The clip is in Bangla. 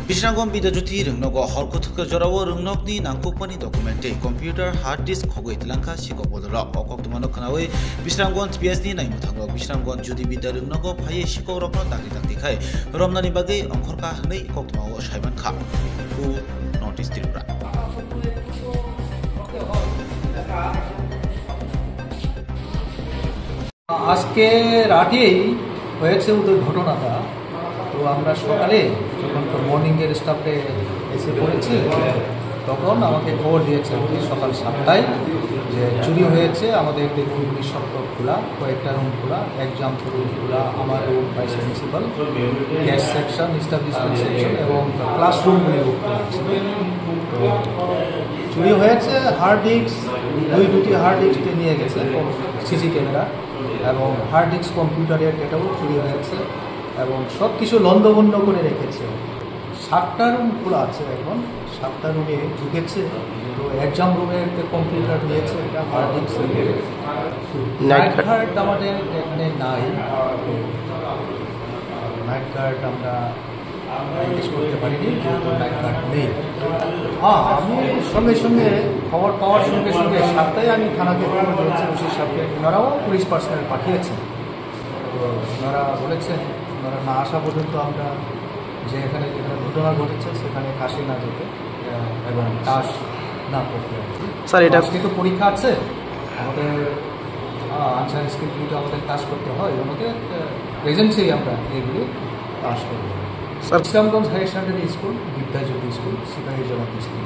Bishrangom Bidajoti Rungnogo Horkotka Jorawo Rungnokni Nangkupani documente computer hard disk Hogoi Lanka Shikobodra Okoktumano Kanawe Bishrangom PSD Naimutango Bishrangom Judi Bida Rungnogo Paye Shiko Rokno Taki Kai Romnani Bagi Onkorka Hane Koktumawo Shaiban Ka Who Notice Tripura আজকে রাতেই হয়েছে ওদের ঘটনাটা। তো আমরা সকালে যখন মর্নিংয়ের স্টাফে এসে পড়েছি তখন আমাকে খবর দিয়েছে সকাল 7টায় যে চুরি হয়েছে। আমাদের দেখুন নিঃশব্দ খোলা, কয়েকটা রুম খোলা, এক্সাম রুম খোলা, আমার room vice principal, gas section, establishment section এবং ক্লাসরুমগুলিও খোলা আছে। তো চুরি হয়েছে হার্ড ডিস্ক, দুটি হার্ড ডিস্ক নিয়ে গেছে, সিসি ক্যামেরা এবং হার্ড ডিস্ক কম্পিউটারের এটাও চুরি হয়েছে এবং সব কিছু লন্ডভন্ড করে রেখেছে। 7টা রুম খোলা আছে, এখন 7টা রুমে ঢুকেছে। তো এক্সাম রুমের কম্পিউটার নিয়েছে, এটা হার্ড ডিস্ক। নাইট গার্ড আমাদের এখানে নাই, নাইট গার্ড আমরা জিজ্ঞেস করতে পারিনি, যেহেতু নাইট গার্ড নেই। আমি সঙ্গে সঙ্গে খবর পাওয়ার সঙ্গে সঙ্গে 7টায় আমি থানাকে খবর দিয়েছি, ওসি সাহেবকে। ওনারাও পুলিশ পার্সোনাল পাঠিয়েছেন। তো ওনারা বলেছেন ওনারা না আসা পর্যন্ত আমরা যে যেখানে ঘটনা ঘটেছে সেখানে কাশি না যেতে এবং কাজ না করতে। স্যার, এটা আজকে তো পরীক্ষা আছে আমাদের, আনসার স্কিলগুলো আমাদের কাজ করতে হয়, আমাদের প্রেজেন্সেই আমরা এগুলি কাজ করবো। Sir, Islamganj higher secondary school, Vidyajyoti school, Sipahi Jamat school.